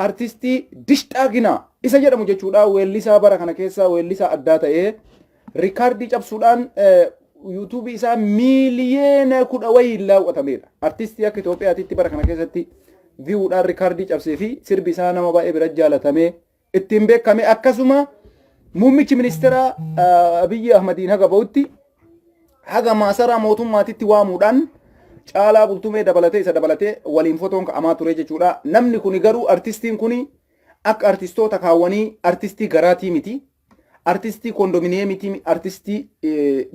artistii Dishxaagina isa jedhamu jechuudha weellisaa bara kana keessa weellisaa addaa ta'ee riikaardii cabsuudhaan YouTube isaa miiliyoona 10 wayii laawwatameedha. Artistii akka Itoophiyaatti bara kana keessatti viewudhaan riikaardii cabsee fi sirbi isaa nama baay'ee bira jaalatamee ittiin beekame akkasuma muummichi ministeera Abiy Ahmediin haga ba'utti haga maasaraa mootummaatitti waamuudhaan Caalaa Bultumee dabalatee isa dabalatee waliin fotoon ka'amaa ture jechuudha. Namni kuni garuu artistiin kuni akka artistoota kaawwanii artistii garaatii miti. Artistii kondominiyeemiti, artistii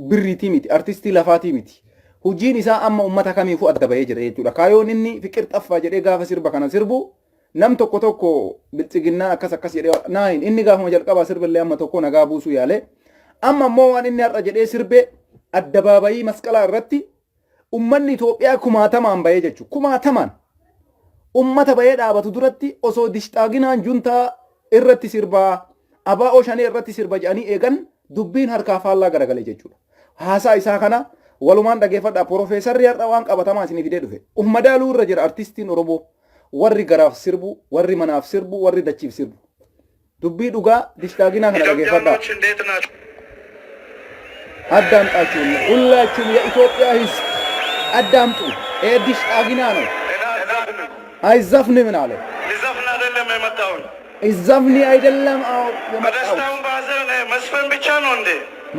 birriitii miti, artistii lafaatii miti. Hojiin isaa amma uummata kamiifuu adda bahee jira jechuudha. Kaayoon inni fiqir xaffaa jedhee gaafa sirba kana sirbu nam tokko bilchiginnaa akkas jedhee naayin inni gaafuma jalqabaa sirbillee amma tokko nagaa buusuu yaale. Amma immoo waan inni har'a jedhee sirbee addabaabayii masqalaa irratti ummanni Itoophiyaa kumaatamaan bahee jechuudha. Kumaatamaan ummata bahee dhaabatu duratti osoo Dishxaaginaan juntaa irratti sirbaa ABO shanee irratti sirba jedhanii eegan dubbiin harkaa faallaa garagalee jechuudha. Haasaa isaa kana walumaan dhageeffadhaa. Profeesarri har'a waan qabatamaa isinii fidee dhufe. Madaaluu irra jira artistiin Oromoo warri garaaf sirbu, warri manaaf sirbu, warri dachiif sirbu. Dubbii dhugaa Dishxaaginaa kana dhageeffadhaa. Addaamxaachuun hullachuun የኢትዮጵያ ሕዝብ አዳምጡ። Dishxaaginaa ነው አይዘፍንም ምን አለ? ይዘፍን አይደለም የመጣው ይዘፍኒ አይደለም የመጣው በደስታውን ባዘን መስፈን ብቻ ነው እንዴ?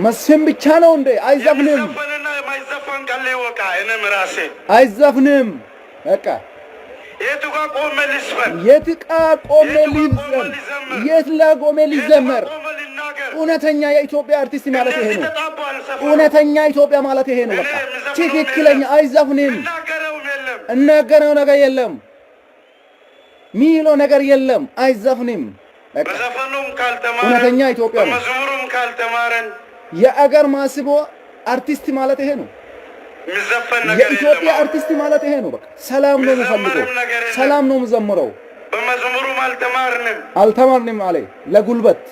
መስፈን ብቻ ነው እንዴ? አይዘፍንም መስፈንና የማይዘፈን ቃል ይወቃ እኔም ራሴ አይዘፍንም በቃ የት ጋር ቆሜ ልስፈን? የት ጋር ቆሜ ልዘምር? የት ላይ ቆሜ ልዘምር? እውነተኛ የኢትዮጵያ አርቲስት ማለት ይሄ ነው። እውነተኛ ኢትዮጵያ ማለት ይሄ ነው። በቃ ትክክለኛ አይዘፍንም። እናገረው ነገር የለም ሚሎ ነገር የለም። አይዘፍንም። በዘፈኑም ካልተማረን እውነተኛ ኢትዮጵያ ነው። በመዝሙሩም ካልተማረን የአገር ማስቦ አርቲስት ማለት ይሄ ነው። የሚዘፈን ነገር የለም። የኢትዮጵያ አርቲስት ማለት ይሄ ነው። በቃ ሰላም ነው የምፈልገው፣ ሰላም ነው የምዘምረው። በመዝሙሩም አልተማርንም አለ ለጉልበት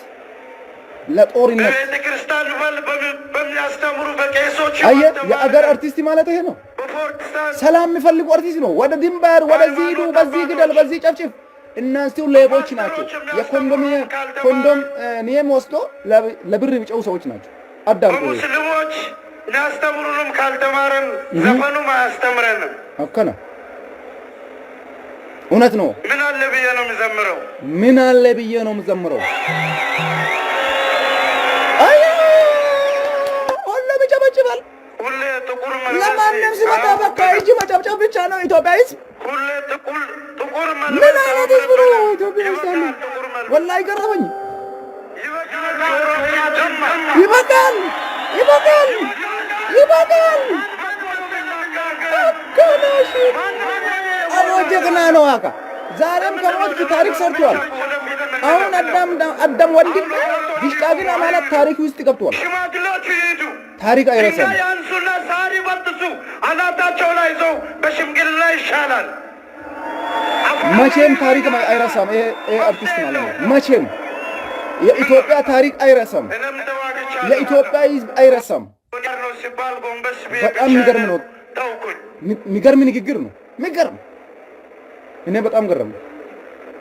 ለጦርነት ቤተክርስቲያን በሚያስተምሩ በቄሶች አየህ፣ የአገር አርቲስት ማለት ይሄ ነው። ሰላም የሚፈልጉ አርቲስት ነው። ወደ ድንበር ወደዚህ ሂዱ፣ በዚህ ግደል፣ በዚህ ጨፍጭፍ። እናንተው ሌቦች ናቸው። ኮንዶም ወስዶ ለብር የሚጨው ሰዎች ናቸው። አዳምጡ። ሙስሊሞች ያስተምሩንም ካልተማረን ዘፈኑም አያስተምረንም። አከና እውነት ነው። ምን አለ ብዬ ነው የምዘምረው? ምን አለ ብዬ ነው የምዘምረው? ሁሌ ጥቁር ለማንም ሲመጣ በቃ እጅ መጨብጨብ ብቻ ነው። ኢትዮጵያ ሕዝብ ሁሌ ጥቁር ምን አይነት ሕዝብ ነው ኢትዮጵያ ውስጥ ያለው? ወላሂ ገረመኝ። ይበቃል፣ ይበቃል፣ ይበቃል። ከናሽ አሮ ጀግና ነው አካ ዛሬም ከሞት ታሪክ ሰርቷል። አሁን አዳም ወንድም ዲሽጣግና ማለት ታሪክ ውስጥ ገብቷል። ታሪክ አይረሳም። ያንሱና ሳሪ በጥሱ አናታቸው ላይ ይዘው በሽምግልና ይሻላል። መቼም ታሪክ አይረሳም። ይሄ አርቲስት ማለት ነው። መቼም የኢትዮጵያ ታሪክ አይረሳም። የኢትዮጵያ ሕዝብ አይረሳም። በጣም የሚገርም ነው። የሚገርም ንግግር ነው። የሚገርም እኔ በጣም ገረም።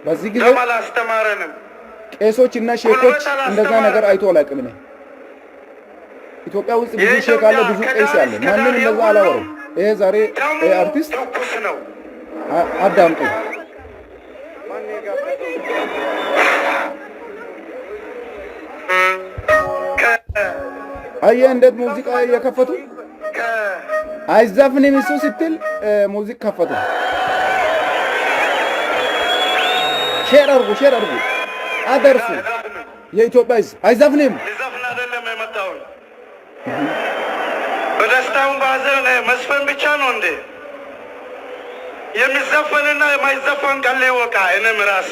በዚህ ጊዜ አላስተማረንም። ቄሶች እና ሼኮች እንደዛ ነገር አይቶ አላውቅም። እኔ ኢትዮጵያ ውስጥ ብዙ ሼክ አለ፣ ብዙ ቄስ አለ። ማንንም እንደዛ አላወራም። ይሄ ዛሬ አርቲስት ነው። አዳምጡ። አየህ እንዴት ሙዚቃ እየከፈቱ አይዘፍንም እሱ ስትል ሙዚቃ ከፈቱ። ሼር አድርጉ አደርሱ። የኢትዮጵያ ሕዝብ አይዘፍንም። ሊዘፍን አይደለም የመጣው በደስታውን ባዘን መስፈን ብቻ ነው እንዴ? የሚዘፈንና የማይዘፈን ቃል ይወቃ እኔም ራሴ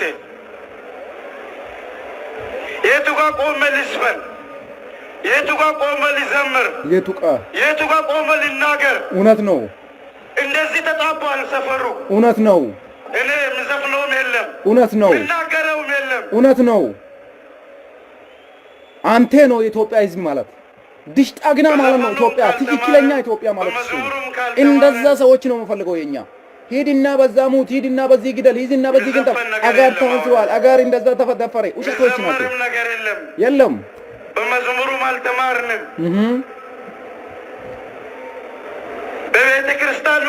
የቱ ጋር ቆሜ ልስፈን? የቱ ጋር ቆሜ ልዘምር? የቱ ጋር ቆሜ ልናገር? እውነት ነው። እንደዚህ ተጣቧል ሰፈሩ። እውነት ነው። እኔ የምዘፍነውም የለም። እውነት ነው። የምናገረውም የለም። እውነት ነው። አንተ ነው የኢትዮጵያ ሕዝብ ማለት ዲሽጣግና ማለት ነው። ኢትዮጵያ ትክክለኛ ኢትዮጵያ ማለት ነው። እንደዛ ሰዎች ነው የምፈልገው። የኛ ሂድና በዛ ሙት፣ ሂድና በዚህ ግደል፣ ሂድና በዚህ ግንጠፍ። አጋር ተወስዋል፣ አጋር እንደዛ ተፈደፈረ። ውሸቶች ናቸው። ነገር የለም በመዝሙሩም አልተማርንም። በቤተ ክርስቲያን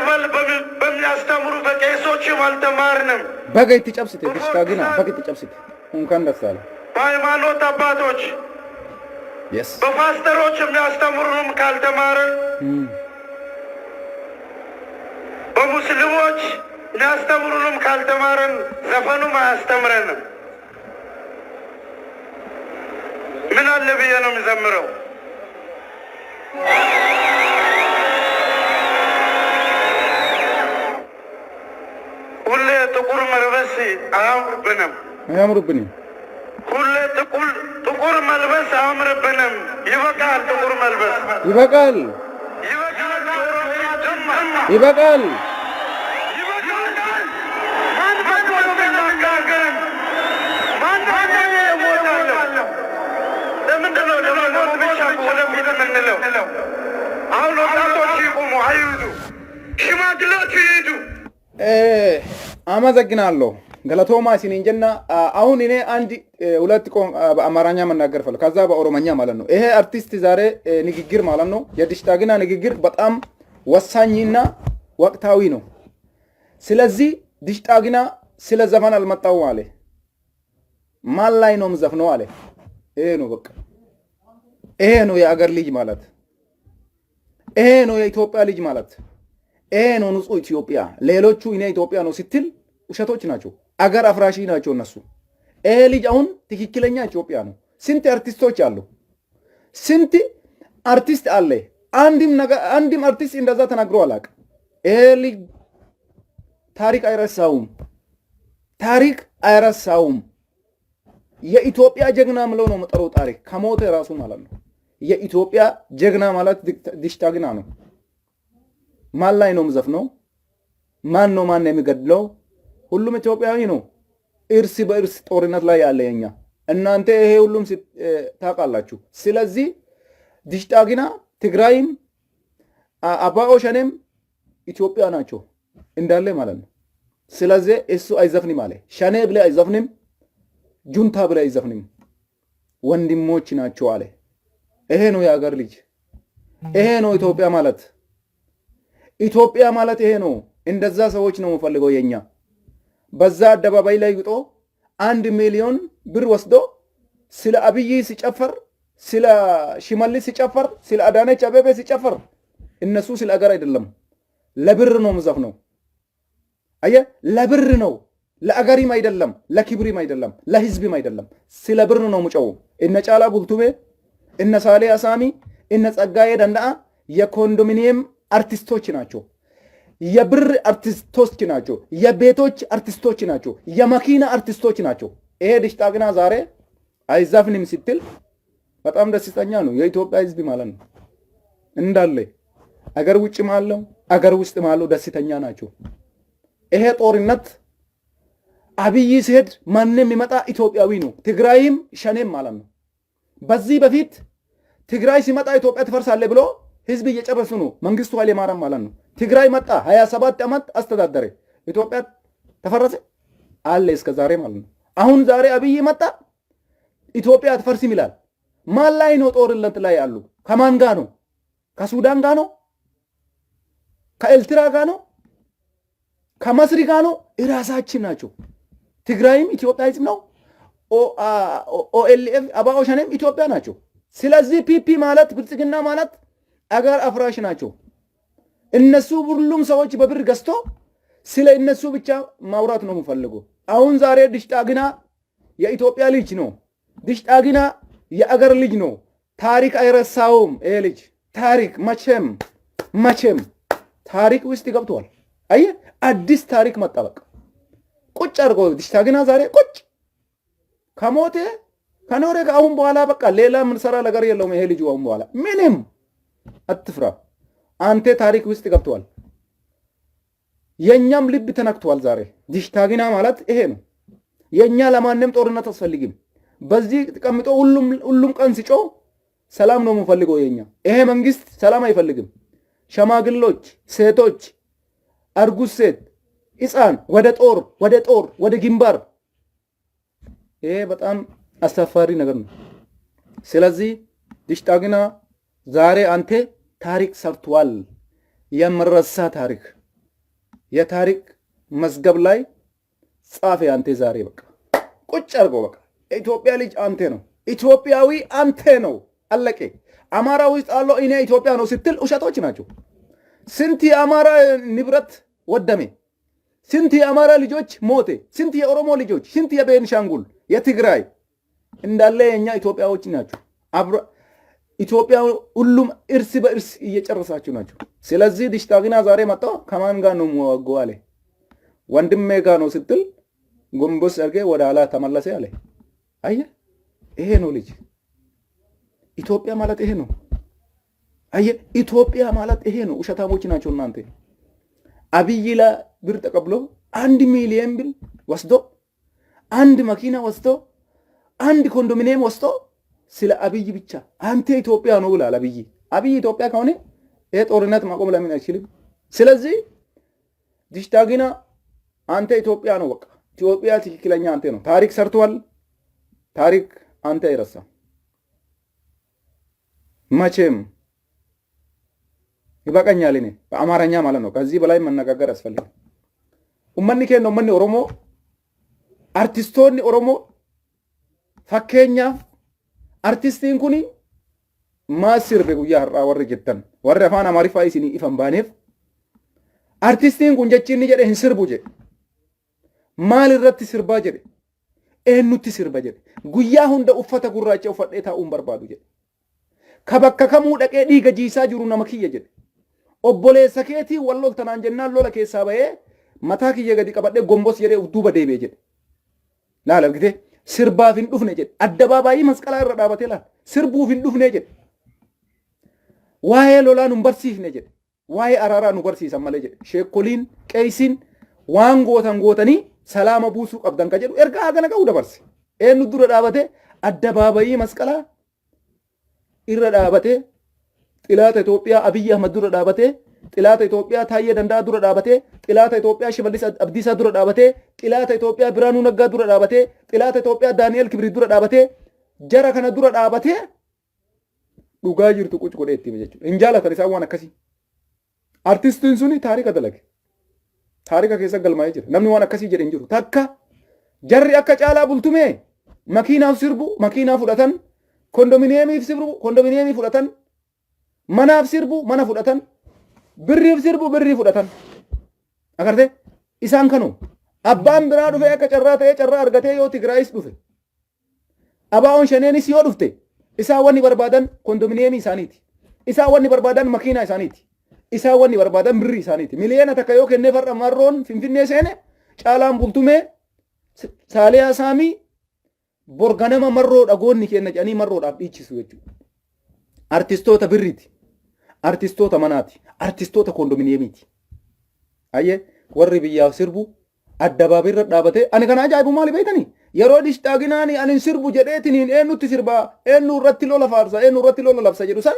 በሚያስተምሩ በቄሶችም አልተማርንም። በገይት ጨብስት ድሽታግና በገይት ጨብስት እንኳን ደስ አለ። በሃይማኖት አባቶች በፓስተሮች የሚያስተምሩንም ካልተማርን በሙስሊሞች የሚያስተምሩንም ካልተማርን ዘፈኑም አያስተምረንም። ምን አለ ብዬ ነው የሚዘምረው? ሁሌ ጥቁር መልበስ አያምርብንም። ሁሌ ጥቁር መልበስ አያምርብንም። ይበቃል፣ ጥቁር መልበስ ይበቃል፣ ይበቃል። ለምንድነው ለሞት ብቻ ወደፊት የምንለው? አሁን ወጣቶች ይቁሙ፣ አይሂዱ፣ ሽማግሌዎች ይሂዱ። አመሰግናለሁ። ገለቶማ ሲኒን ጀና አሁን እኔ አንድ ሁለት በአማርኛ መናገር ፈለ ከዛ በኦሮሞኛ ማለት ነው። ይሄ አርቲስት ዛሬ ንግግር ማለት ነው የድሽታግና ንግግር በጣም ወሳኝና ወቅታዊ ነው። ስለዚህ ድሽታግና ስለ ዘፈን አልመጣው አለ። ማን ላይ ነው ዘፍነው አለ። ይሄ ነው በቃ፣ ይሄ ነው የአገር ልጅ ማለት፣ ይሄ ነው የኢትዮጵያ ልጅ ማለት፣ ይሄ ነው ንጹህ ኢትዮጵያ። ሌሎቹ እኔ ኢትዮጵያ ነው ስትል ውሸቶች ናቸው፣ አገር አፍራሺ ናቸው እነሱ። ይሄ ልጅ አሁን ትክክለኛ ኢትዮጵያ ነው። ስንት አርቲስቶች አሉ፣ ስንት አርቲስት አለ። አንድም አርቲስት እንደዛ ተናግሮ አላውቅም። ይሄ ልጅ ታሪክ አይረሳውም፣ ታሪክ አይረሳውም። የኢትዮጵያ ጀግና ምለው ነው መጠረው ታሪክ ከሞተ ራሱ ማለት ነው። የኢትዮጵያ ጀግና ማለት ድሽታግና ነው። ማን ላይ ነው ምዘፍነው? ማን ነው ማን የሚገድለው? ሁሉም ኢትዮጵያዊ ነው። እርስ በእርስ ጦርነት ላይ ያለ የኛ እናንተ ይሄ ሁሉም ታውቃላችሁ። ስለዚህ ድሽታግና ትግራይም አባኦ ሸኔም ኢትዮጵያ ናቸው እንዳለ ማለት ነው። ስለዚህ እሱ አይዘፍንም አለ። ሸኔ ብለ አይዘፍንም፣ ጁንታ ብለ አይዘፍንም፣ ወንድሞች ናቸው አለ። ይሄ ነው የሀገር ልጅ፣ ይሄ ነው ኢትዮጵያ ማለት። ኢትዮጵያ ማለት ይሄ ነው። እንደዛ ሰዎች ነው የምፈልገው የኛ። በዛ አደባባይ ላይ ውጦ 1 ሚሊዮን ብር ወስዶ ስለ አብይ ሲጨፈር፣ ስለ ሽመልስ ሲጨፈር፣ ስለ አዳነች አቤቤ ሲጨፈር፣ እነሱ ስለ አገር አይደለም ለብር ነው ምዘፍነው። አየ ለብር ነው፣ ለአገሪም አይደለም፣ ለክብሪም አይደለም፣ ለህዝብም አይደለም። ስለ ብር ነው ሙጨው። እነ ጫላ ቡልቱሜ፣ እነ ሳሌ አሳሚ፣ እነ ጸጋዬ ደንዳአ የኮንዶሚኒየም አርቲስቶች ናቸው። የብር አርቲስቶች ናቸው። የቤቶች አርቲስቶች ናቸው። የመኪና አርቲስቶች ናቸው። ይሄ ድሽታግና ዛሬ አይዛፍንም ስትል በጣም ደስተኛ ነው የኢትዮጵያ ህዝብ ማለት ነው። እንዳለ አገር ውጭ ማለው አገር ውስጥ ማለው ደስተኛ ናቸው። ይሄ ጦርነት አብይ ሲሄድ ማንም ይመጣ ኢትዮጵያዊ ነው። ትግራይም ሸኔም ማለት ነው። በዚህ በፊት ትግራይ ሲመጣ ኢትዮጵያ ትፈርሳለህ ብሎ ህዝብ እየጨረሱ ነው መንግስቱ ኃይለማርያም ማለት ነው። ትግራይ መጣ 27 ዓመት አስተዳደረ፣ ኢትዮጵያ ተፈረሰ አለ እስከ ዛሬ ማለት ነው። አሁን ዛሬ አብይ መጣ ኢትዮጵያ አትፈርስም ይላል። ማን ላይ ነው ጦርነት ላይ ያሉ? ከማን ጋር ነው? ከሱዳን ጋር ነው? ከኤርትራ ጋር ነው? ከመስሪ ጋር ነው? እራሳችን ናቸው። ትግራይም ኢትዮጵያ ህዝብ ነው። ኦኤልኤፍ አባኦ ሸኔም ኢትዮጵያ ናቸው። ስለዚህ ፒፒ ማለት ብልጽግና ማለት አገር አፍራሽ ናቸው። እነሱ ሁሉም ሰዎች በብር ገዝቶ ስለ እነሱ ብቻ ማውራት ነው የምፈልገው። አሁን ዛሬ ድሽታግና የኢትዮጵያ ልጅ ነው። ድሽታግና የአገር ልጅ ነው። ታሪክ አይረሳውም። ይሄ ልጅ ታሪክ መቼም ታሪክ ውስጥ ገብቷል። አየ አዲስ ታሪክ መጣ። በቃ ቁጭ አድርጎ ድሽታግና ዛሬ ቁጭ ከሞቴ ከኖረ አሁን በኋላ በቃ ሌላ ምን ሰራ ነገር የለውም። ይሄ ልጅ አሁን በኋላ ምንም አትፍራ። አንተ ታሪክ ውስጥ ገብቷል። የኛም ልብ ተነክቷል። ዛሬ ድሽታግና ማለት ይሄ ነው። የኛ ለማንም ጦርነት አስፈልግም። በዚህ ተቀምጦ ሁሉም ቀን ሲጮ ሰላም ነው የምፈልገው። የኛ ይሄ መንግስት ሰላም አይፈልግም። ሸማግሎች፣ ሴቶች፣ አርጉዝ ሴት፣ ሕፃን ወደ ግንባር። ይሄ በጣም አሳፋሪ ነገር ነው። ስለዚህ ዲሽጣግና ዛሬ አንተ ታሪክ ሰርቷል። የምረሳ ታሪክ የታሪክ መዝገብ ላይ ጻፈ። አንተ ዛሬ በቃ ቁጭ አድርጎ በቃ ኢትዮጵያ ልጅ አንተ ነው፣ ኢትዮጵያዊ አንተ ነው። አለቀ። አማራ ውስጥ አለው እኔ ኢትዮጵያ ነው ስትል ውሸቶች ናቸው። ስንት የአማራ ንብረት ወደሜ፣ ስንት የአማራ ልጆች ሞቴ፣ ስንት የኦሮሞ ልጆች፣ ስንት የቤንሻንጉል የትግራይ እንዳለ የኛ ኢትዮጵያዎች ናቸው። ኢትዮጵያ ሁሉም እርስ በእርስ እየጨረሳችሁ ናቸው። ስለዚህ ዲሽጣግና ዛሬ መጣ ከማን ጋር ነው የምዋጋው አለ። ወንድሜ ጋር ነው ስትል ጎንበስ አድርጌ ወደ ኋላ ተመለሰ አለ። አየህ፣ ይሄ ነው ልጅ ኢትዮጵያ ማለት ይሄ ነው። አየህ፣ ኢትዮጵያ ማለት ይሄ ነው። ውሸታሞች ናቸው እናንተ። አብይ ብር ተቀብሎ 1 ሚሊዮን ብር ወስዶ አንድ መኪና ወስዶ አንድ ኮንዶሚኒየም ወስዶ ስለ አብይ ብቻ አንተ ኢትዮጵያ ነው ብላል። አብይ ኢትዮጵያ ከሆነ ይሄ ጦርነት ማቆም ለምን አይችልም? ስለዚህ ዲሽጣግና አንተ ኢትዮጵያ ነው። በቃ ኢትዮጵያ ትክክለኛ አንተ ነው። ታሪክ ሰርቷል። ታሪክ አንተ አይረሳም መቼም። ይበቃኛል። እኔ በአማርኛ ማለት ነው። ከዚህ በላይ መነጋገር ያስፈልጋል። ኡመኒ ከነ ኡመኒ ኦሮሞ አርቲስቶኒ ኦሮሞ fakkeenyaaf artistiin kun maal sirbe guyyaa har'aa warri jettan warri afaan amaariffaa isinii ifan baaneef artistiin kun jechi inni jedhe hin sirbu jedhe maal irratti sirbaa jedhe eenyutti sirba jedhe guyyaa hunda uffata gurraacha uffadhee taa'uun barbaadu jedhe ka bakka kamuu dhaqee dhiiga jiisaa jiru nama kiyya jedhe obboleessa keetii wal loltanaan jennaan lola keessaa bahee mataa kiyya gadi qabadhee gombos jedhee duuba deebi'e jedhe laala argitee sirbaaf hin dhufne jedhe addabaabaayii masqalaa irra dhaabatee laal sirbuuf hin dhufne jedhe waa'ee lolaa nu barsiifne jedhe waa'ee araaraa nu barsiisan malee jedhe sheekoliin qeeysiin waan gootan gootanii salaama buusuu qabdan ka jedhu ergaa hagana qabu dabarse eenyu dura dhaabatee addabaabaayii masqalaa irra dhaabatee xilaata Itoophiyaa Abiyyi Ahmad dura dhaabatee xilaata Itoophiyaa Taayyee Danda'a dura dhaabatee xilaata Itoophiyaa Shimallis Abdiisaa dura dhaabatee xilaata Itoophiyaa Biraanuu Naggaa dura dhaabatee xilaata Itoophiyaa Daani'el Kibrii dura dhaabatee jara kana dura dhaabatee dhugaa jirtu qucu godhee itti jechuudha. Hin jaalatan isaan waan akkasii. Artistiin suni taarika dalage. Taarika keessa galmaa'ee jira. Namni waan akkasii jedhe hin jiru. Takka jarri akka caalaa bultumee makiinaaf sirbu makiinaa fudhatan kondominiyeemiif sirbu kondominiyeemii fudhatan manaaf sirbu mana fudhatan birriif sirbu birrii fudhatan agarte isaan kanu abbaan biraa dhufe akka carraa ta'ee carraa argatee yoo Tigraayis dhufe abaa'oon shaneenis yoo dhufte isaan wanni barbaadan kondominiyeemii isaaniiti isaan wanni barbaadan makiinaa isaaniiti isaan wanni barbaadan birrii isaaniiti miliyoona takka yoo kennee farra marroon finfinnee seene caalaan bultumee saaliyaa saamii borganama marroo dhagoonni kenna jedhanii marroodhaaf dhiichisu jechuudha. Artistoota birriiti. Artistoota manaati. Artistoota kondominiyeemiiti. Ayyee warri biyyaaf sirbu addabaabii irra dhaabatee ani kana ajaa'ibu maali beektanii? Yeroo Dishxaaginaani ani sirbu jedheetiniin eenyutti sirbaa eenyu irratti lola faarsa eenyu irratti lola labsa jedhu san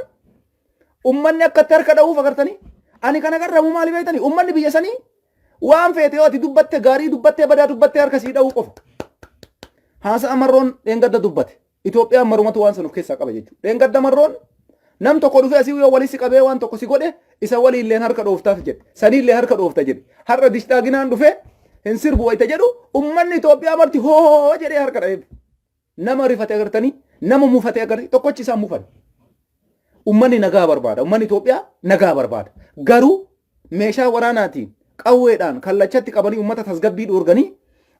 ummanni akkatti harka dha'uuf agartanii ani kana garramu maali beektanii? Ummanni biyya sanii waan feete yoo ati dubbatte gaarii dubbattee badaa dubbattee harka sii dha'uu qofa. Haasa'a marroon dheengadda dubbate. Itoophiyaan marumatu waan sanuuf keessaa qaba jechuudha. Dheengadda marroon nam tokko dhufee asii yoo walii si qabee waan tokko si godhe isa walii illee harka dhooftaaf jedhe. Sanii illee harka dhoofta jedhe. Har'a Dishxaaginaan dhufee hin sirbu wayita jedhu ummanni Itoophiyaa marti hoo jedhee harka dha'eef. Nama rifate agartanii nama mufate agartanii tokkochi isaan mufan. Ummanni nagaa barbaada. Ummanni Itoophiyaa nagaa barbaada. Garuu meeshaa waraanaatiin qawweedhaan kallachatti qabanii ummata tasgabbii dhoorganii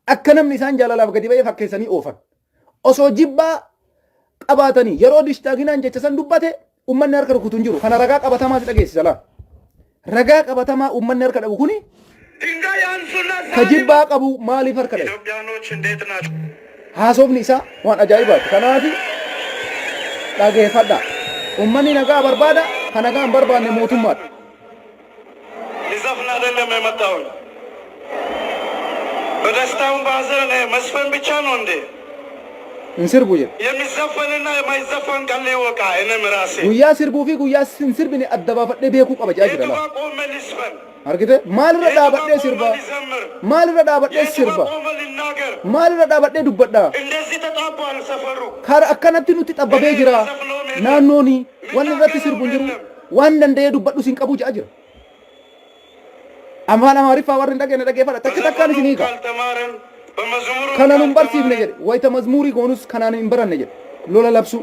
akka namni isaan jaalalaaf gadi ba'ee fakkeessanii oofan. Osoo jibbaa qabaatanii yeroo Dishxaaginaan jecha san dubbate ummanni harka rukutu hin jiru. Kana ragaa qabatamaa si dhageessisa laa. Ragaa qabatamaa ummanni harka dhabu kuni ka jibbaa qabu maaliif harka dhabe? Haasofni isaa waan ajaa'ibaati. Kanaaf dhageeffadhaa. Ummanni nagaa barbaada. Ka nagaa hin barbaanne mootummaadha. ሊዘፍን አይደለም የመጣሁኝ በደስታውን በሀዘን መስፈን ብቻ ነው እንዴ? እንስርቡ ጀ የሚዘፈንና የማይዘፈን ቀን ይወቃ እኔም ራሴ ጉያ ስርቡ ፊ ጉያ ስንስርብኒ አደባፈደ ቤኩ ቀበጫ ጅራላ ቆመ ልስፈን argite maalirra dhaabadhee sirba maalirra dhaabadhee sirba maalirra dhaabadhee dubbadha kara akkanatti nuti xabbabee jira naannooni waan irratti sirbu hin jiru waan danda'ee dubbadhu sin qabu ja'a jira afaan amaariffaa warri hin dhageenye dhageeffadha takka takkaan isin hiika kanaan hin barsiifne jedhe wayita mazmuurii goonus kanaan hin baranne jedhe lola labsu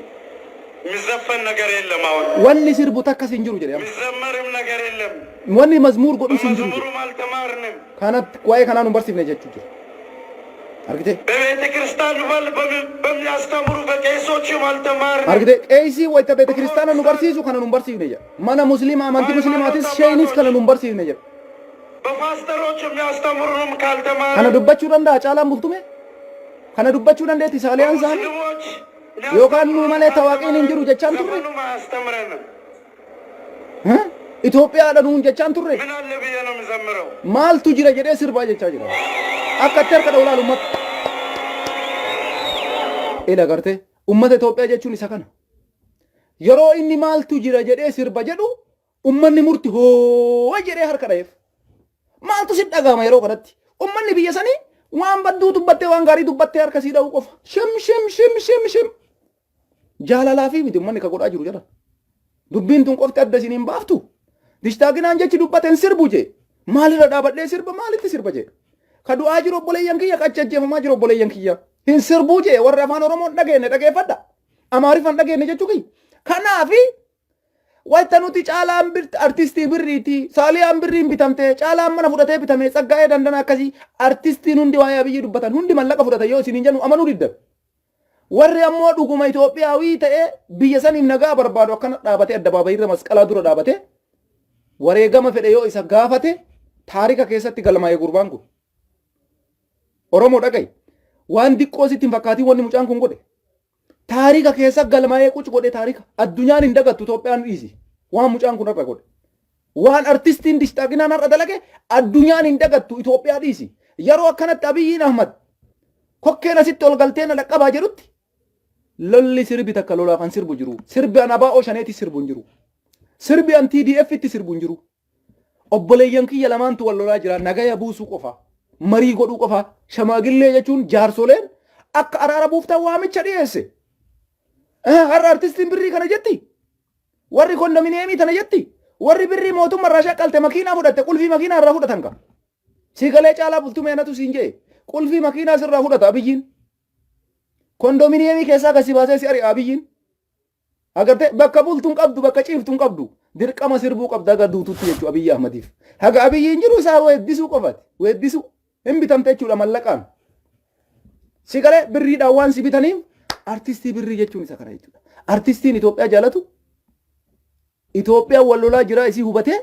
የሚዘፈን ነገር የለም አሁን wanni sirbu takkas hin jiru jedhe የሚዘመርም ነገር የለም wanni mazmuur godhus hin jiru መዝሙሩም አልተማርንም kanatti waa'ee kanaan hin barsiifne jechuu jira argite በቤተ ክርስቲያን በሚያስተምሩ በቄሶችም አልተማርንም argite qeesii wayita beete kiristaana nu barsiisu kana nu hin barsiifne jedhe mana musliima amantii musliimaatis sheeynis kana nu hin barsiifne jedhe በፓስተሮች የሚያስተምሩንም ካልተማርን kana dubbachuu danda'a caalaan bultume kana dubbachuu dandeetti saaliyaan isaanii yookaan nu malee tawaaqiin hin jiru jechaan turre Itoophiyaadha nuun jechaan turre ምን አለ ብዬ ነው የምዘምረው maaltu jira jedhee sirbaa jechaa jira akka itti harka dhawlaalu ummata ila gartee ummata Itoophiyaa jechuun isa kana yeroo inni maaltu jira jedhee sirba jedhu ummanni murti hoo jedhee harka dhayeef maaltu si dhagama yeroo kanatti ummanni biyya sanii waan badduu dubbattee waan gaarii dubbattee harka sii dha'uu qofa shim jaalalaa fi miti ummanni ka godhaa jiru jedha dubbiin tun qofti adda isiniin baaftu dishtaaginaan jechi dubbateen sirbu jee maalirra dhaabadhee sirba maalitti sirba jee ka du'aa jiru obboleeyyan kiyya ka ajjeefamaa jiru obboleeyyan kiyya hin sirbuu jee warri afaan oromoo dhageenne dhageeffadha amaariffaan dhageenne jechuu kiyya kanaafi wayta nuti caalaan artistii birriiti saaliyaan birriin bitamte caalaan mana fudhatee bitame tsaggaa'ee dandana akkasii artistiin hundi waa'ee abiyyi dubbatan hundi mallaqa fudhatan yoo isiniin jennu amanuu diddan warri ammoo dhuguma Itoophiyaawii ta'ee biyya saniif nagaa barbaadu akkana dhaabatee addabaabayirra masqalaa dura dhaabatee wareegama fedhe yoo isa gaafate taarika keessatti galmaa'ee gurbaan kun Oromoo dhagaye waan diqqoo sitti hin fakkaatiin wanni mucaan kun godhe taarika keessa galmaa'ee quc godhe taarika addunyaan hin dagattu Itoophiyaan dhiisi waan mucaan kun har'a godhe waan artistiin dishtaaginaan har'a dalage addunyaan hin dagattu Itoophiyaa dhiisi yeroo akkanatti Abiyyiin Ahmad kokkeen asitti ol galtee na dhaqqabaa jedhutti lolli sirbi takka lolaa kan sirbu jiru sirbi an ABO shaneetti sirbu hin jiru sirbi an TDF itti sirbu hin jiru obboleeyyan kiyya lamaantu wal lolaa jira nagaya buusuu qofa marii godhuu qofa shamaagillee jechuun jaarsoleen akka araara buuftaa waamicha dhiyeesse har'a artistiin birrii kana jetti warri kondominiyeemii tana jetti warri birrii mootummaa irraa shaqqalte makiinaa fudhatte qulfii makiinaa irraa fudhatan ka siigalee caalaa bultumee natu siin jee qulfii makiinaa sirraa fudhata Abiyyiin kondominiyeemii keessaa kasi baasee si ari'a Abiyyiin agarte bakka bultuun qabdu bakka ciiftuun qabdu dirqama sirbuu qabda gaduututti jechuu Abiyyi Ahmadiif haga Abiyyiin jiru isaa weeddisuu qofati weeddisuu hin bitamte jechuudha mallaqaan siigalee birriidhaan waan si bitaniif artistii birrii jechuun isa kana jechuudha artistiin Itoophiyaa jaalatu Itoophiyaan wal lolaa jira isii hubatee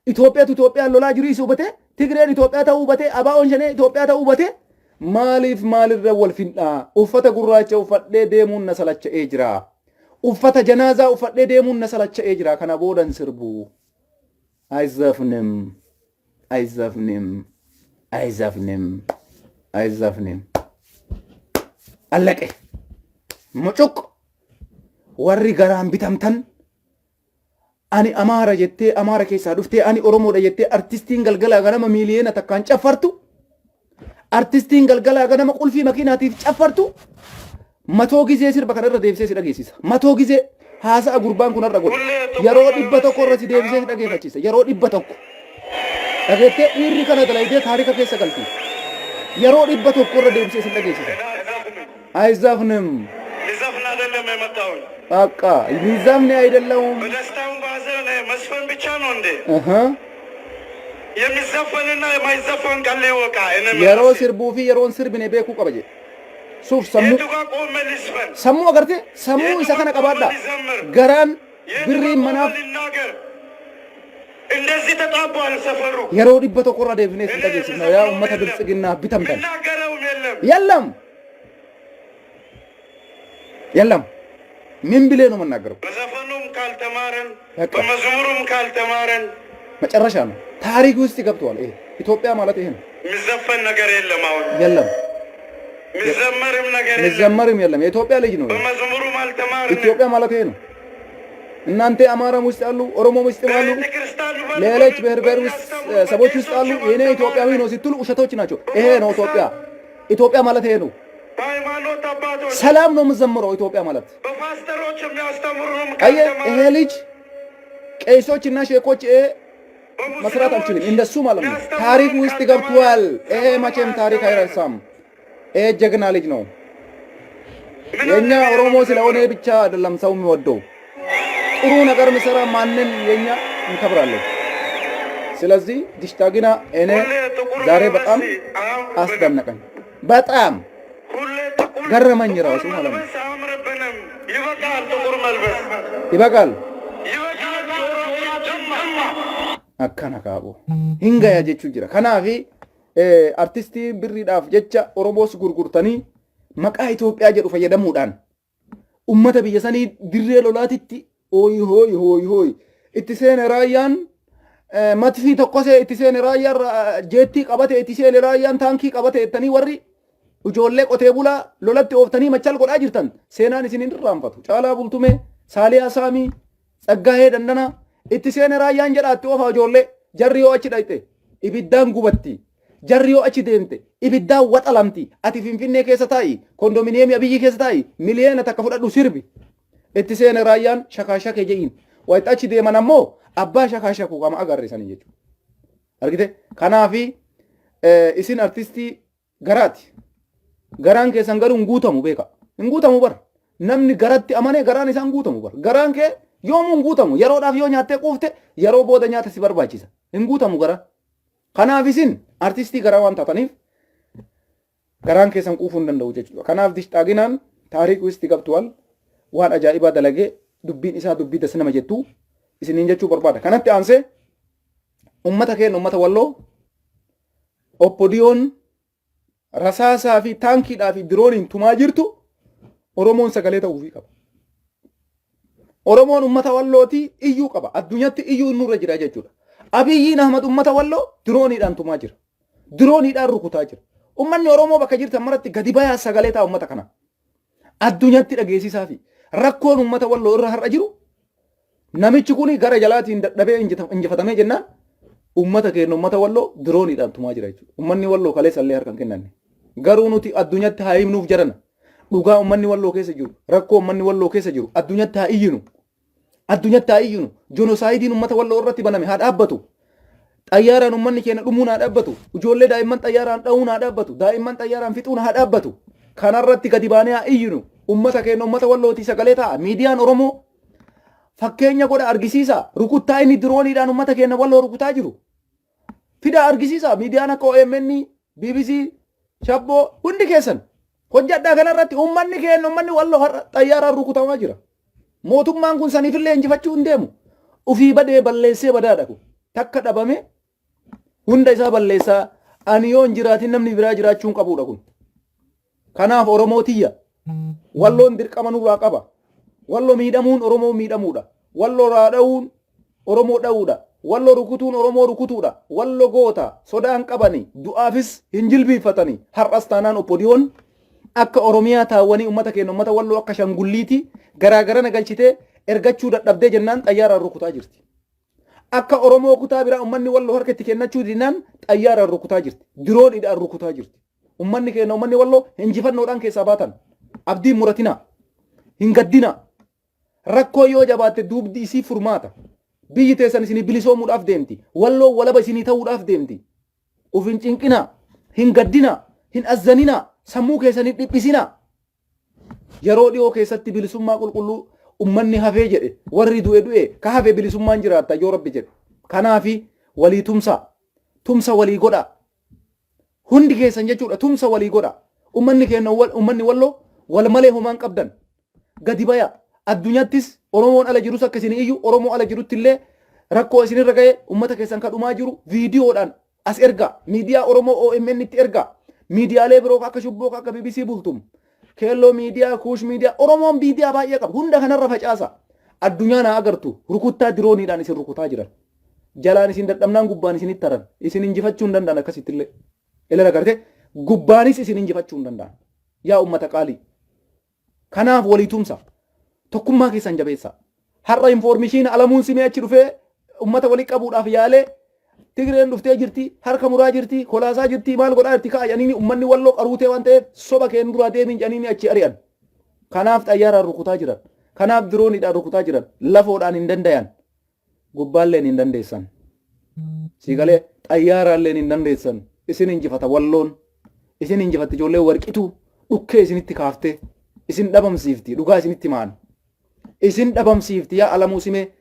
Itoophiyaan lolaa jiru isii hubatee Tigreen Itoophiyaa ta'uu hubatee ABO'n shanee Itoophiyaa ta'uu hubatee maaliif maalirra wal findhaa uffata gurraacha uffadhee deemuun na salacha'ee jira uffata janaazaa uffadhee deemuun na salacha'ee jira kana boodan sirbu ayzafnim allaqe mucuq warri garaan bitamtan ani amaara jettee amaara keessaa dhuftee ani oromoodha jettee artistiin galgalaa ganama miiliyeena takkaan caffartu artistiin galgalaa ganama qulfii makiinaatiif caffartu matoo gizee sirba kanarra deebisee si dhageessisa matoo gizee haasa'a gurbaan kun har'a godhe yeroo 100 irra si deebisee si dhageeffachisa yeroo 100 dhageettee dhiirri kana dalaydee taarika keessa galti yeroo 100 irra deebisee si dhageessisa አይዘፍንም ሊዘፍን አይደለም የመጣው በቃ ሊዘፍን አይደለም በደስታው ባዘን መስፈን ብቻ ነው እንዴ የሚዘፈንና የማይዘፈን ቃል ይወቃ የሮ ሲርቡ ፊ የሮን ሲርብኔ ቤኩ ቀበጀ ሱፍ ሰሙ አገርቴ ሰሙ ይሰከነ ቀባዳ ገራን ብሪ መናፍ እንደዚህ ተጣቧል ሰፈሩ የሮ ዲበቶ ቆራ ዴፍኔስ እንደገስ ነው ያ ኡመተ ብልጽግና ቢተምተን የለም ምን ብሌ ነው መናገረው በዘፈኑም ካልተማረን በመዝሙሩም ካልተማረን መጨረሻ ነው ታሪክ ውስጥ ገብቷል ይሄ ኢትዮጵያ ማለት ይሄ ነው የሚዘፈን ነገር የለም አሁን የለም የሚዘመርም ነገር የለም የሚዘመርም የለም የኢትዮጵያ ልጅ ነው በመዝሙሩም አልተማረን ኢትዮጵያ ማለት ይሄ ነው እናንተ አማራም ውስጥ አሉ፣ ኦሮሞም ውስጥ አሉ፣ ሌሎች ብሔር ብሔር ውስጥ ሰዎች ውስጥ አሉ። እኔ ኢትዮጵያዊ ነው ስትሉ ውሸቶች ናቸው። ይሄ ነው ኢትዮጵያ። ኢትዮጵያ ማለት ይሄ ነው። ሰላም ነው የምዘምረው ኢትዮጵያ ማለት። አየህ ይሄ ልጅ ቄሶች እና ሼኮች መስራት አልችልም እንደሱ ማለት ነው። ታሪክ ውስጥ ገብቷል። ይሄ መቼም ታሪክ አይረሳም። ይሄ ጀግና ልጅ ነው። የኛ ኦሮሞ ስለሆነ ብቻ አይደለም ሰው የሚወደው ጥሩ ነገር የሚሰራ ማንን የኛ እንከብራለን። ስለዚህ ዲሽታጊና እኔ ዛሬ በጣም አስደነቀኝ፣ በጣም ገረመኝ ራሱ ማለት ነው። ይበቃል akkana kaabo hinga ya jechu jira kanaafi artisti birriidhaaf jecha oromoos gurgurtanii maqaa Itoophiyaa jedhu fayyadamuudhaan ummata biyya sanii dirree lolaatitti hooyi hooyi hooyi hooyi itti seene raayyaan matfii tokkosee itti seene raayyaan jeettii qabate itti seene raayyaan taankii qabate ettanii warri ijoollee qotee bulaa lolatti ooftanii machal godhaa jirtan seenaan isin hin irraanfatu. Caalaa Bultumee, Saaliyaa Saamii, Tsaggaayee Dandanaa itti seene raayyaan jedhaatti oofaa ijoollee jarri yoo achi dhayte ibiddaan gubatti. Jarri yoo achi deemte ibiddaan waxalamti. Ati Finfinnee keessa taa'i, kondominiyeemii Abiyyi keessa taa'i, miliyoona takka fudhadhu sirbi. Itti seene raayyaan shakaashakee jedhiin. Wayitti achi deeman ammoo abbaa shakaashakuu qama agarreessanii jechuudha. Argite? Kanaafi isin artistii garaati. Garaan keessan garuu hin guutamu beeka. Hin guutamu bara. Namni garatti amanee garaan isaa hin guutamu bara. Garaan kee yoomuu hin guutamu. Yeroodhaaf yoo nyaattee quufte yeroo booda nyaata si barbaachisa. Hin guutamu gara. Kanaaf isin artistii garaa waan taataniif garaan keessan quufuu hin danda'u jechuudha. Kanaaf dishxaaginaan taariikuu isti qabtuwal waan ajaa'ibaa dalagee dubbiin isaa dubbii dasa nama jettu isiniin jechuu barbaada. Kanatti aansee ummata keenya ummata walloo oppodiyoon rasaasaa fi taankiidhaa fi dirooniin tumaa jirtu Oromoon sagalee ta'uufii qaba. Oromoon ummata wallootii iyyuu qaba. Addunyaatti iyyuu nurra jira jechuudha. Abiyyiin Ahmad ummata walloo dirooniidhaan tumaa jira. Dirooniidhaan rukutaa jira. Ummanni Oromoo bakka jirtan maratti gadi bayaa sagalee ta'a ummata kana. Addunyaatti dhageessisaa fi rakkoon ummata walloo irra har'a jiru namichi kun gara jalaatiin dadhabee injifatamee jennaan ummata keenya ummata walloo dirooniidhaan tumaa jira jechuudha. Ummanni walloo kaleessa illee harkaan kennanne. Garuu nuti addunyaatti haa himnuuf jarana. Dhugaa ummanni walloo keessa jiru, rakkoo ummanni walloo keessa jiru addunyaatti haa iyyinu. Addunyaatti haa iyyinu. Jonoosaaydiin ummata walloo irratti baname haa dhaabbatu. Xayyaaraan ummanni keenya dhumuun haa dhaabbatu. Ijoollee daa'imman xayyaaraan dha'uun haa dhaabbatu. Daa'imman xayyaaraan fixuun haa dhaabbatu. Kanarratti gadi baanee haa iyyinu. Ummata keenya ummata wallootii sagalee ta'a. Miidiyaan Oromoo fakkeenya godha argisiisa. Rukuttaa inni dirooniidhaan ummata keenya walloo rukutaa jiru. Fida argisiisa. Miidiyaan akka OMN, BBC, Shabboo hundi keessan. Hojjadhaa kanarratti ummanni keenya ummanni walloo xayyaaraan rukutamaa jira. Mootummaan kun saniifillee injifachuu hin deemu. Ufii badee balleessee badaadha kun. Takka dhabame hunda isaa balleessaa ani yoo hin jiraatin namni biraa jiraachuun qabuudha kun. Kanaaf Oromoo tiyya. Walloon dirqama nurraa qaba. Walloo miidhamuun Oromoo miidhamuudha. Walloo raadha'uun Oromoo dha'uudha. Walloo rukutuun Oromoo rukutuudha. Walloo goota sodaan qabanii du'aafis hin jilbiifatanii har'as taanaan oppodiyoon akka Oromiyaa taawwanii ummata keenya ummata walloo akka shangulliiti garaagara nagalchitee ergachuu dadhabdee jennaan xayyaaraan rukutaa jirti. Akka Oromoo kutaa biraa ummanni walloo harka itti kennachuu dinnaan xayyaaraan rukutaa jirti. Dirooniidhaan rukutaa jirti. Ummanni keenya ummanni walloo injifannoodhaan keessaa baatan. Abdiin muratina. Hin gaddina. Rakkoo yoo jabaatte duubdi isii furmaata. Biyyi teessan isinii bilisoomuudhaaf deemti. Walloo walaba isinii ta'uudhaaf deemti. Uf hin cinqina. Hin gaddina. Hin azzanina. Sammuu keessanii dhiphisina. Yeroo dhiyoo keessatti bilisummaa qulqulluu ummanni hafee jedhe warri du'e ka hafee bilisummaan jiraatta yoo Rabbi jedhe. Kanaafi walii tumsa walii godha. Hundi keessan jechuudha tumsa walii godha. Ummanni keenya ummanni walloo wal malee homaan qabdan. Gadi baya addunyaattis Oromoon ala jirus akka isin iyyuu Oromoo ala jirutti illee rakkoo isinirra ga'e ummata keessan kadhumaa jiru viidiyoodhaan as erga. Miidiyaa Oromoo OMN itti erga. Miidiyaalee biroo akka Shubboo akka BBC Bultum. Keelloo miidiyaa, Kuush miidiyaa, Oromoon miidiyaa baay'ee qaba. Hunda kanarra facaasa. Addunyaan haa agartu. Rukuttaa dirooniidhaan isin rukutaa jiran. Jalaan isin dadhabnaan gubbaan isinitti taran. Isin injifachuu hin danda'an akkasittillee. Ilaa agartee gubbaanis isin injifachuu hin danda'an. Yaa ummata qaalii. Kanaaf walii tumsa. Tokkummaa keessan jabeessa. har'a information alamuun simee achi dhufee ummata walitti qabuudhaaf yaalee Tigreen dhuftee jirti harka muraa jirti kolaasaa jirti maal godhaa jirti kaayanii ummanni walloo qaruutee waan ta'eef soba keen duraa deemin jedhanii achi ari'an. Kanaaf xayyaaraan rukutaa jiran. Kanaaf dirooniidhaan rukutaa jiran. Lafoodhaan hin dandayan. Gubbaalleen hin dandeessan. Siigalee xayyaaraalleen hin dandeessan. Isin injifata walloon. Isin injifatti ijoollee warqituu dhukkee isinitti kaaftee. Isin dhabamsiifti dhugaa isinitti maan. Isin dhabamsiifti yaa alamuu simee.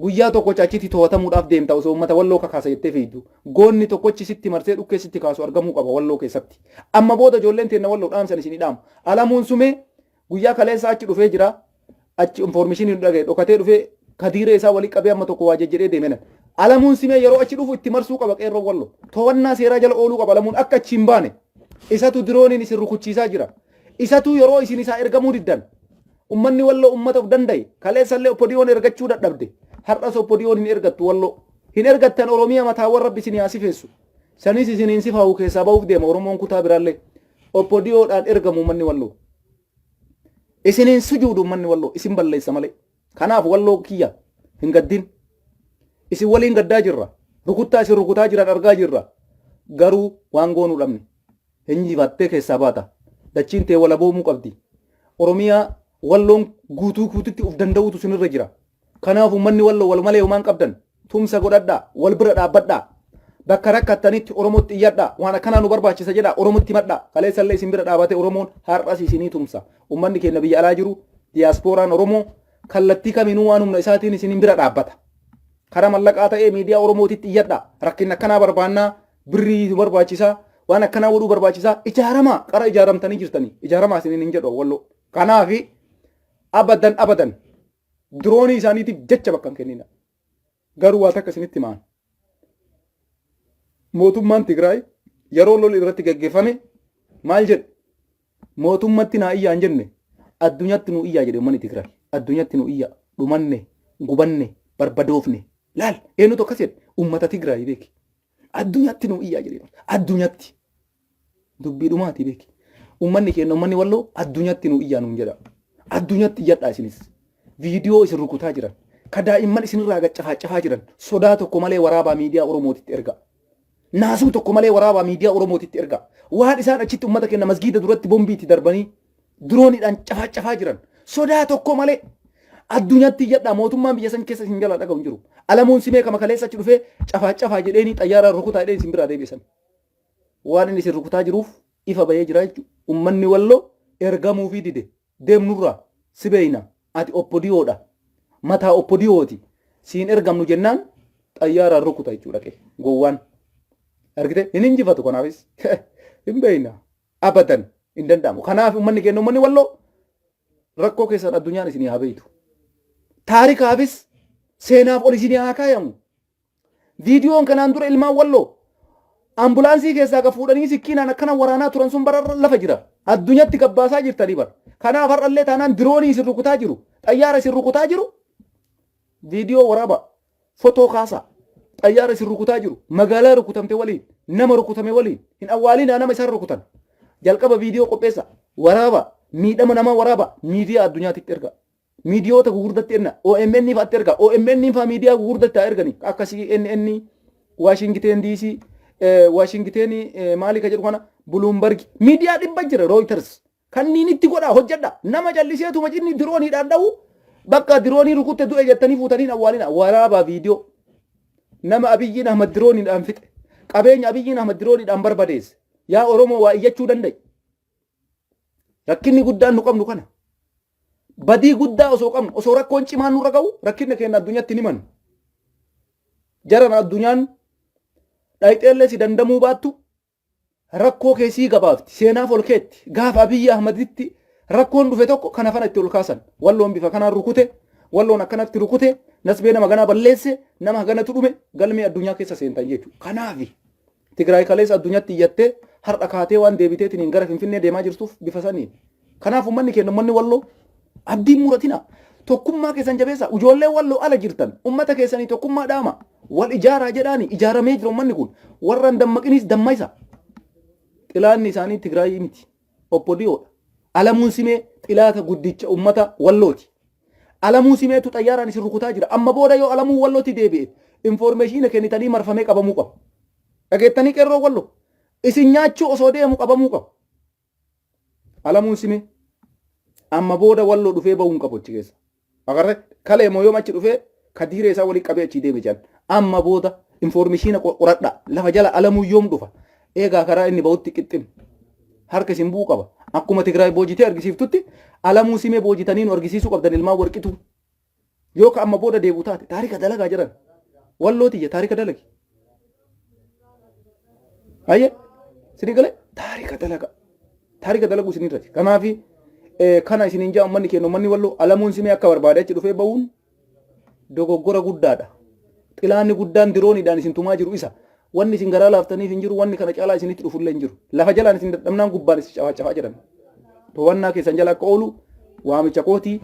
Guyyaa tokkocha achitti to'atamuudhaaf deemta osoo uummata walloo kakaasa jettee fiiddu. Goonni tokkochi sitti marsee dhukkee sitti kaasu argamuu qaba walloo keessatti. Amma booda ijoolleen teenna walloo dhaamsan isinii dhaamu. Alamuun sumee guyyaa kaleessaa achi dhufee jira. Achi information dhaga'e dhokatee dhufee kadiiree isaa walii qabee amma tokko waa jejjedhee deemenan. Alamuun simee yeroo achi dhufu itti marsuu qaba qeerroo walloo. To'annaa seeraa jala ooluu qaba alamuun akka achi hin baane. Isatu dirooniin isin rukuchiisaa jira. Isatu yeroo isin isaa ergamuu diddan. Ummanni walloo ummata of danda'e kaleessallee oppodiyoon ergachuu dadhabde. Har'as oppodiyoon hin ergattu walloo. Hin ergattan Oromiyaa mataawwan rabbi isin yaasifeessu. Sanis isin hin sifaa'u keessaa ba'uuf deema Oromoon kutaa biraallee. Oppodiyoodhaan ergamu ummanni walloo. Isin hin sujuudu ummanni walloo isin balleessa malee. Kanaaf walloo kiyya hin gaddin. Isin waliin gaddaa jirra. Rukuttaa isin rukutaa jiran argaa jirra. Garuu waan goonuu dhabne. Hinjifattee keessaa baata. Dachiin tee wala boomuu qabdi. Oromiyaa walloon guutuu guututti of danda'utu sinirra jira. Kanaaf ummanni walloo wal malee homaan qabdan. Tumsa godhadhaa wal bira dhaabbadhaa. Bakka rakkattanitti Oromootti iyyadhaa. Waan akkanaa nu barbaachisa jedhaa Oromootti himadhaa. Kaleessallee isin bira dhaabate Oromoon har'as isinii tumsa. Ummanni keenya biyya alaa jiru diyaaspooraan Oromoo kallattii kamiinuu waan humna isaatiin isin bira dhaabbata. Karaa mallaqaa ta'ee miidiyaa Oromootitti iyyadhaa. Rakkinni akkanaa barbaannaa birrii barbaachisaa waan akkanaa godhuu barbaachisaa ijaaramaa qara ijaaramtanii jirtanii. Ijaaramaa isiniin hin jedhu walloo. Kanaafi abadan diroonii isaaniitiif jecha bakka hin kennina. Garuu waa takka isinitti maan. Mootummaan Tigraay yeroo lolli irratti gaggeeffame maal jedhe? Mootummatti naa iyyaa hin jenne addunyatti nu iyyaa jedhe uummanni Tigraay. Addunyatti nu iyyaa dhumanne gubanne barbadoofne laal eenyutu akkas jedhe uummata Tigraay beeki. Addunyatti nu iyyaa jedhe addunyatti dubbii dhumaati beeki. Uummanni keenya uummanni walloo addunyatti nu iyyaa nuun jedha. Addunyatti iyyadhaa isinis. Viidiyoo isin rukutaa jiran. Ka daa'imman isinirraa gaccafaa jiran. Sodaa tokko malee waraabaa miidiyaa Oromootitti erga. Naasuu tokko malee waraabaa miidiyaa Oromootitti erga. Waan isaan achitti uummata keenya masgiida duratti bombiitti darbanii dirooniidhaan cafaa jiran. Sodaa tokko malee addunyatti iyyadhaa mootummaan biyya san keessa isin jala dhaga'u hin jiru. Alamuun simee kama kaleessa achi dhufee cafaa jedheeni xayyaaraan rukutaa jedheen isin biraa deebisan. Waan inni isin rukutaa jiruuf ifa bahee jira jechuudha. Uummanni walloo ergamuu fi dide deemnurraa si beeyna ati oppodiyoodha mataa oppodiyooti siin ergamnu jennaan xayyaaraan rukuta jechuudha gowwaan argite hin injifatu kanaafis hin beeyna abadan hin danda'amu. Kanaaf uummanni keenya uummanni walloo rakkoo keessan addunyaan isinii haa beeytu. Taarikaafis seenaaf ol isinii haa kaayamu. Viidiyoon kanaan dura ilmaan walloo ambulaansii keessaa ka fuudhanii sikkiinaan akkana waraanaa turan sun bara lafa jira. Addunyatti gabbaasaa jirtanii bara. Kanaaf har'allee taanaan diroonii isin rukutaa jiru. Xayyaara isin rukutaa jiru. Viidiyoo waraaba. Fotoo kaasaa. Xayyaara isin rukutaa jiru. Magaalaa rukutamte waliin. Nama rukutame waliin. Hin awwaalinaa nama isaan rukutan. Jalqaba viidiyoo qopheessa. Waraaba. Miidhama namaa waraaba. Miidiyaa addunyaatitti erga. Miidiyoota gugurdatti erga. OMN fa'aatti erga. OMN fa'aa miidiyaa gugurdatti haa ergani. Akka CNN, Washington DC, Washington maali ka jedhu kana Bloomberg. Miidiyaa dhibba jira. Reuters. Kanniin itti godhaa hojjedha. Nama jalliseetu macinni dirooniidhaan dha'u bakka diroonii rukutte du'e jettanii fuutanii awwaalina. Waraabaa viidiyoo. Nama Abiyyiin Ahmad dirooniidhaan fixe. Qabeenya Abiyyiin Ahmad dirooniidhaan barbadeesse. Yaa Oromoo waa iyyachuu danda'e. Rakkinni guddaan nu qabnu kana. Badii guddaa osoo qabnu osoo rakkoon cimaan nurra ga'u rakkinni keenya addunyatti ni himannu. Jaran addunyaan dhayixeellee si dandamuu baattu. Rakkoo keessii gabaafti seenaaf ol keetti gaafa Abiyyi Ahmaditti rakkoon dhufe tokko kana fana itti ol kaasan walloon bifa kanaan rukute walloon akkanatti rukute nasbee nama ganaa balleesse nama ganatu dhume galmee addunyaa keessa seentan jechuudha. Kanaafi Tigraay kaleessa addunyatti iyyattee har'a kaatee waan deebiteetiin gara Finfinnee deemaa jirtuuf bifa saniin. Kanaaf uummanni keenya uummanni walloo abdiin muratina tokkummaa keessan jabeessa ijoollee walloo ala jirtan uummata keessanii tokkummaa dhaama wal ijaaraa jedhaani ijaaramee jira uummanni kun warra hin dammaqinis dammaysa. Xilaanni isaanii Tigraayii miti. Oppodiyoodha. Alamuun simee xilaata guddicha uummata wallooti. Alamuu simeetu xayyaaraan isin rukutaa jira. Amma booda yoo alamuu wallooti deebi'e information kennitanii marfamee qabamuu qaba. Dhageettanii qeerroo walloo isin nyaachuu osoo deemu qabamuu qaba. Alamuun simee amma booda walloo dhufee ba'uun qabu achi keessa. Agarre kalee moo yoo machi dhufee kadiiree isaa walii qabee achi deeme jaan. Amma booda information qoradha lafa jala alamuu yoom dhufa. Eegaa karaa inni ba'utti qixxim. Harka isin bu'uu qaba. Akkuma Tigraay boojitee argisiiftutti alamuu simee boojitanii nu argisiisuu qabdan ilmaan warqitu. Yoo ka amma booda deebi'u taate taarika dalagaa jiran. Wallootiyya taarika dalagi. Ayye sini galee taarika dalaga. Taarika dalagu isin irratti. Kanaafi kana isinin jaa ummanni kennu ummanni walloo alamuun simee akka barbaade achi dhufee ba'uun dogoggora guddaadha. Xilaanni guddaan dirooniidhaan isin tumaa jiru isa. Wanni isin garaa laaftaniif hin jiru wanni kana caalaa isinitti dhufullee hin jiru. Lafa jalaan isin dadhabnaan gubbaan isin cafaa jedhan. To'annaa keessan jala akka oolu waamicha kootii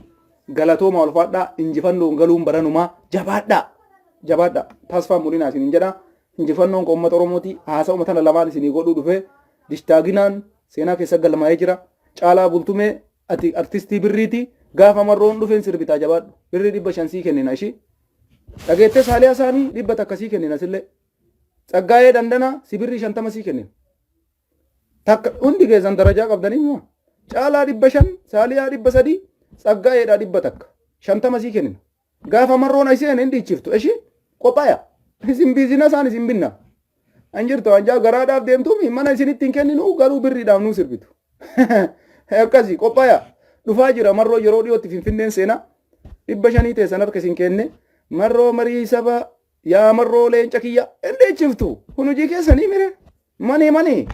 galatooma ulfaadhaa injifannoon galuun baranumaa jabaadhaa. Jabaadhaa. Taasifaa mulinaa isin jedha. Injifannoon kun uummata Oromooti. Haasaa uummata lamaan isinii godhuu dhufee dishtaaginaan seenaa keessa galmaa'ee jira. Caalaa bultumee ati artistii birriiti. Gaafa marroon dhufeen sirbitaa jabaadhu. Birrii 500 kennina ishii. Dhageettee saaliyaa isaanii 100 akkasii kennina sillee. Tsaggaa'ee dandana si birrii 50 sii kennina. Takka hundi keessan darajaa qabdanii moo? Caalaa 500 saaliyaa 300 tsaggaa'eedhaa 100 takka 50 sii kennina. Gaafa marroon iseen hin dhiichiftu ishii qophaaya. Isin biizina isaan isin binna. Anjirto anjaa garaadhaaf deemtuumi mana isinitti hin kenninu garuu birriidhaaf nuu sirbitu. Akkasii qophaaya. Dhufaa jira marroo yeroo dhiyootti Finfinneen seenaa 500 teessan harka isin kenne marroo marii saba yaa marroo leenca kiyya hin dhiichiftu. Kun hojii keessanii mire manii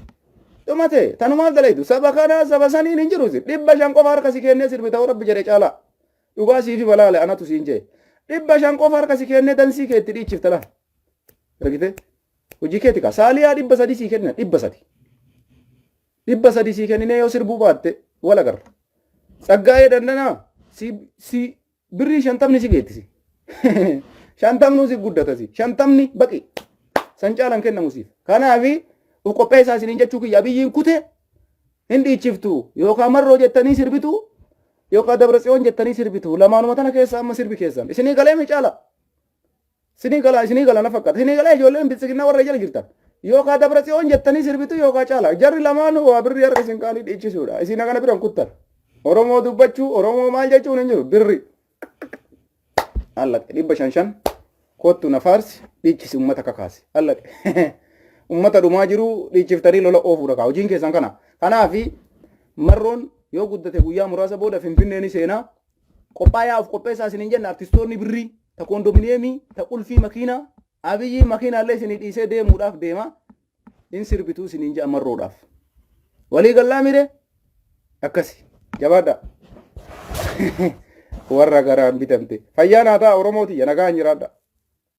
dhumate tanumaaf dalaytu saba kana saba saniin hin jiru 500 qofa harka si kennee sirbita rabbi jedhe caalaa. Dhugaa siifi balaale anatu siin jee 500 qofa harka si kennee dansii keetti dhiichifta laa. Argite hojii keetti ka saaliyaa 300 sii kenna 300 sii kennine yoo sirbuu baatte wala garra. Tsaggaa'ee dandana si birrii 50 si geettisi. 50 si guddatasi 50 baqi san caalan kennamu siif. Kanaafi qophee isaa isiniin jechuu kiyya biyyiin kute hin dhiichiftu yookaan marroo jettanii sirbitu yookaan Dabratsiyoon jettanii sirbitu lamaanuma tana keessa amma sirbi keessan isinii galee mi caala. Isinii gala na fakkaata. Isinii galee ijoolleen bitsikinnaa warra jala jirtan. Yookaan Dabratsiyoon jettanii sirbitu yookaan caala. Jarri lamaanuu waa birrii harka isin qaanii dhiichisuudha. Isin kana biran kuttan. Oromoo dubbachuu Oromoo maal jechuun hin jiru birri. Allaqe 500 kottu na faarsi dhiichisi uummata kakaasi. Allaqe. Uummata dhumaa jiru dhiichiftanii lola oofuudha kaa. Hojiin keessan kana. Kanaafi marroon yoo guddate guyyaa muraasa booda Finfinneen seenaa qophaayaaf qopheessaa isiniin jenna artistoonni birrii ta kondominiyeemii ta qulfii makiinaa abiyyi makiinaallee isinii dhiisee deemuudhaaf deema in sirbituu isiniin jedha marroodhaaf. Walii gallaa mire akkasi jabaadha. Warra garaan bitamte fayyaa naa ta'a Oromooti nagaan jiraadha.